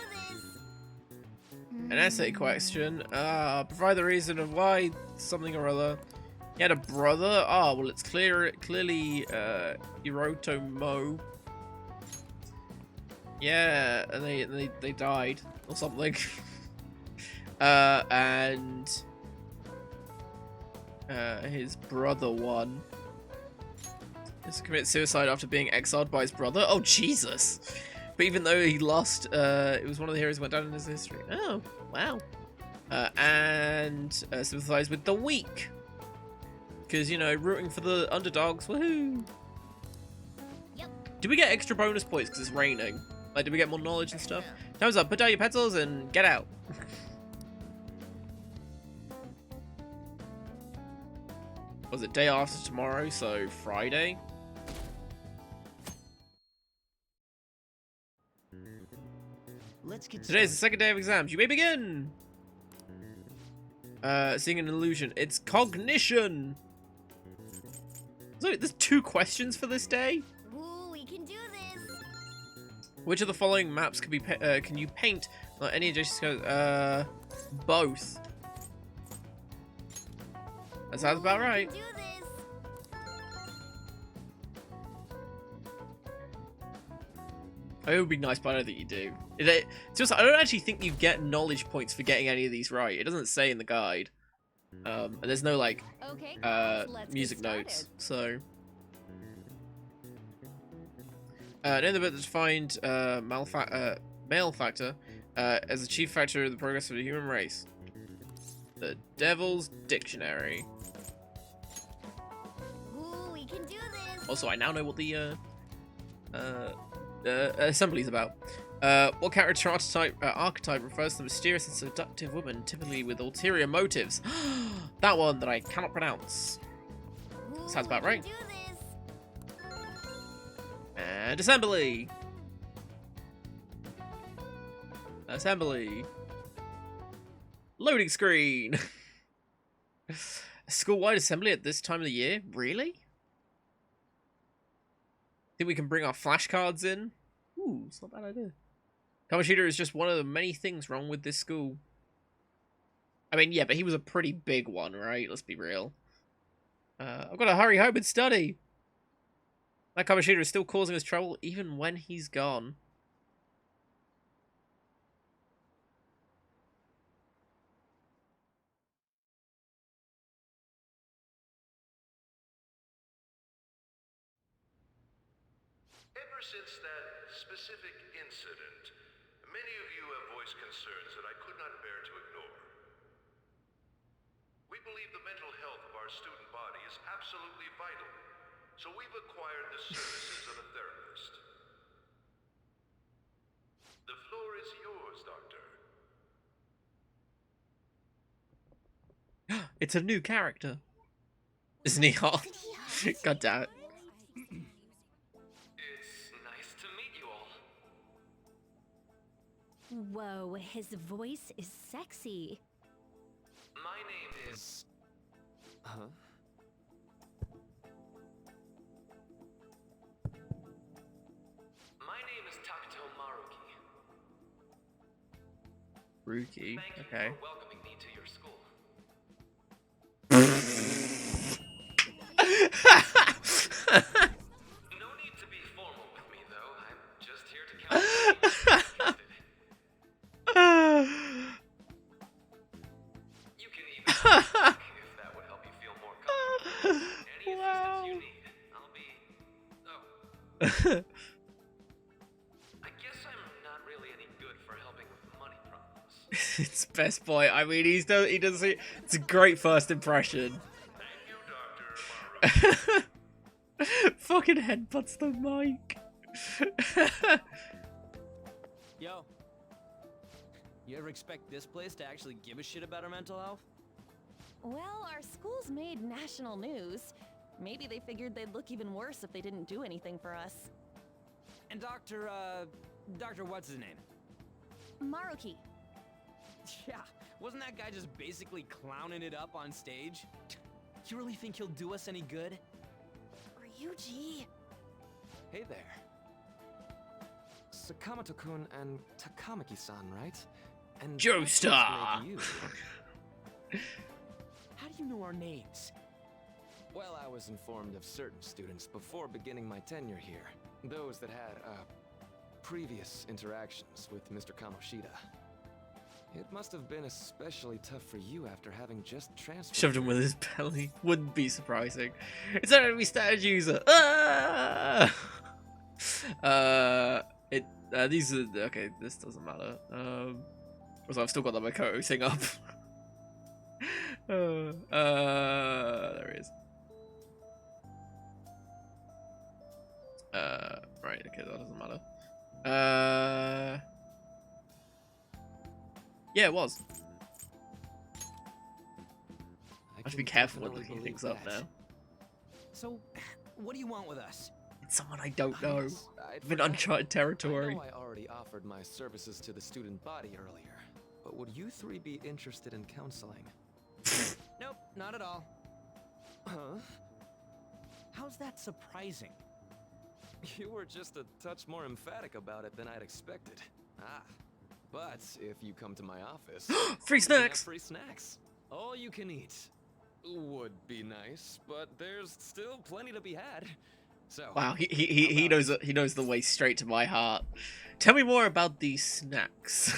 An essay question. Provide the reason of why something or other. He had a brother. Oh, well, it's clearly Hirotomo. Yeah, and they died or something. And his brother won. He's committed suicide after being exiled by his brother. Oh, Jesus! But even though he lost, it was one of the heroes who went down in his history. Oh, wow. And sympathize with the weak. Because, you know, rooting for the underdogs. Woohoo! Yep. Do we get extra bonus points because it's raining? Like, do we get more knowledge and stuff? Time's up. Put down your pencils and get out. Was it day after tomorrow, so Friday? let's get Today is the second day of exams. You may begin! Seeing an illusion. It's cognition! So there's 2 questions for this day? Ooh, we can do this. Which of the following maps can you paint? Any adjacent scopes? Both. That sounds about right. We can do this. It would be nice, but I don't think you do. It's just, I don't actually think you get knowledge points for getting any of these right. It doesn't say in the guide. And there's no, like, Okay, guys, let's music get notes, started. so... know the bit that defined male factor as a chief factor of the progress of the human race. The Devil's Dictionary. Ooh, we can do this. Also, I now know what the assembly is about. What character archetype refers to the mysterious and seductive woman, typically with ulterior motives? That one that I cannot pronounce. Ooh, Sounds about we right. can do this. And assembly. Assembly. Loading screen. A school-wide assembly at this time of the year? Really? Think we can bring our flashcards in? Ooh, it's not a bad idea. Kamoshida is just one of the many things wrong with this school. I mean, yeah, but he was a pretty big one, right? Let's be real. I've got to hurry home and study. That Kamoshida is still causing us trouble even when he's gone. Ever since that specific incident, many of you have voiced concerns that I could not bear to ignore. We believe the mental health of our student body is absolutely vital, so we've acquired the services of a therapist. The floor is yours, Doctor. It's a new character. Isn't he hot? God damn it. It's nice to meet you all. Whoa, his voice is sexy. My name is... Huh? My name is Takuto Maruki. Rookie. Thank you Okay. for welcoming me to your school. No need to be formal with me, though. I'm just here to count the names if you're interested. You can even talk if that would help you feel more comfortable. Any assistance you need, I'll be... Oh, It's best boy. I mean, he does it. It's a great first impression. Thank you, Dr. Morrow. Fucking headbutts the mic. Yo. You ever expect this place to actually give a shit about our mental health? Well, our school's made national news. Maybe they figured they'd look even worse if they didn't do anything for us. And Dr. what's his name? Maruki. Yeah, wasn't that guy just basically clowning it up on stage? You really think he'll do us any good? Ryuji. Hey there. Sakamoto-kun and Takamaki-san, right? And Joestar! maybe you. How do you know our names? Well, I was informed of certain students before beginning my tenure here. Those that had, previous interactions with Mr. Kamoshida. It must have been especially tough for you after having just transferred. Shoved him with his belly. Wouldn't be surprising. It's an enemy status user. Ah! These are okay. This doesn't matter. Because I've still got the Makoto thing up. There he is. Right. Okay, that doesn't matter. Yeah, it was. I have to be careful when looking things up now. So, what do you want with us? It's someone I don't know. Yes, I'd I'm in forgotten. uncharted territory. I know I already offered my services to the student body earlier, but would you three be interested in counseling? Nope, not at all. Huh? How's that surprising? You were just a touch more emphatic about it than I'd expected. But if you come to my office, Free you can have snacks. free snacks. All you can eat. Would be nice, but there's still plenty to be had. So Wow, he knows the way straight to my heart. Tell me more about these snacks.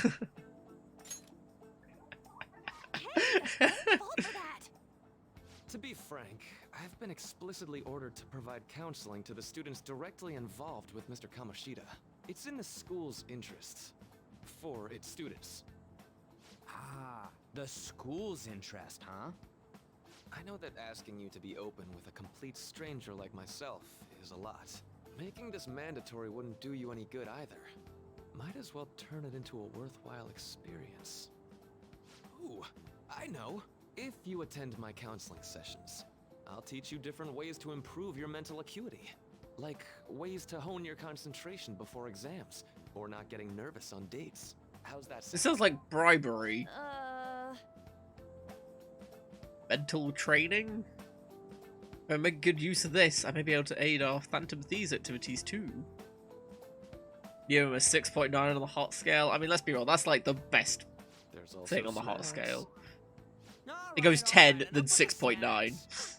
Hey, fault for that. To be frank, I've been explicitly ordered to provide counseling to the students directly involved with Mr. Kamoshida. It's in the school's interests. For its students. Ah, the school's interest, huh? I know that asking you to be open with a complete stranger like myself is a lot. Making this mandatory wouldn't do you any good either. Might as well turn it into a worthwhile experience. Ooh, I know. If you attend my counseling sessions, I'll teach you different ways to improve your mental acuity. Like ways to hone your concentration before exams, or not getting nervous on dates. How's that sound? This sounds like bribery. Mental training? If I make good use of this, I may be able to aid our Phantom Thieves activities too. Give him a 6.9 on the hot scale. I mean, let's be real, that's like the best There's also thing on the hot snacks. scale. All It goes right, 10, all right, then enough with the 6.9. snacks.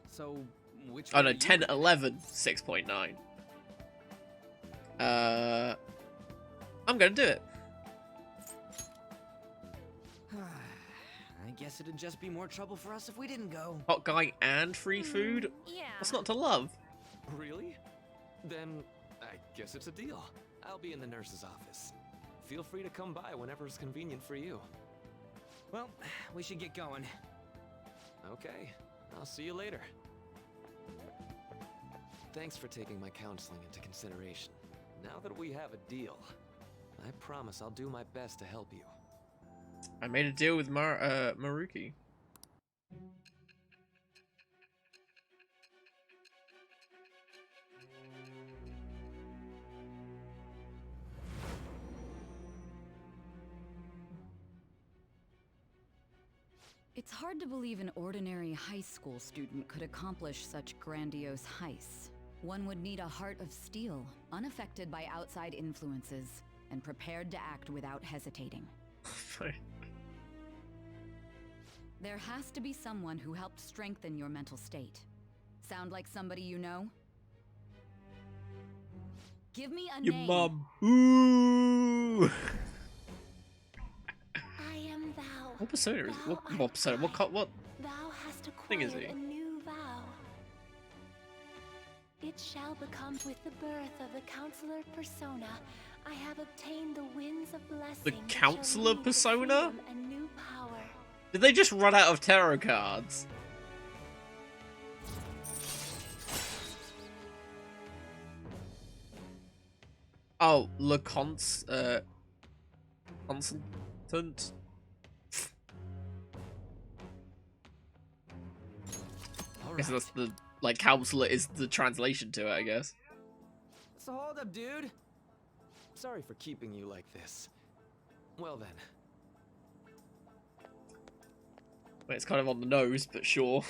So, which Oh one no, are you 10, gonna 11, 6.9. I'm gonna do it. I guess it'd just be more trouble for us if we didn't go. Hot guy and free food? Yeah. What's not to love? Really? Then I guess it's a deal. I'll be in the nurse's office. Feel free to come by whenever it's convenient for you. Well, we should get going. Okay, I'll see you later. Thanks for taking my counseling into consideration. Now that we have a deal, I promise I'll do my best to help you. I made a deal with Maruki. It's hard to believe an ordinary high school student could accomplish such grandiose heists. One would need a heart of steel, unaffected by outside influences, and prepared to act without hesitating. There has to be someone who helped strengthen your mental state. Sound like somebody you know? Give me a Your name. mum. Ooh. I am thou. What persona is? Thou art What persona? I. What? Thou hast thing is acquired he? a new vow. It shall become with the birth of the counselor persona. I have obtained the winds of blessing. The that shall counselor lead to persona? freedom and new power. Did they just run out of tarot cards? Oh, Le Consultant? I guess that's the, like, counselor is the translation to it, I guess. So hold up, dude. Sorry for keeping you like this. Well then. Wait, it's kind of on the nose, but sure.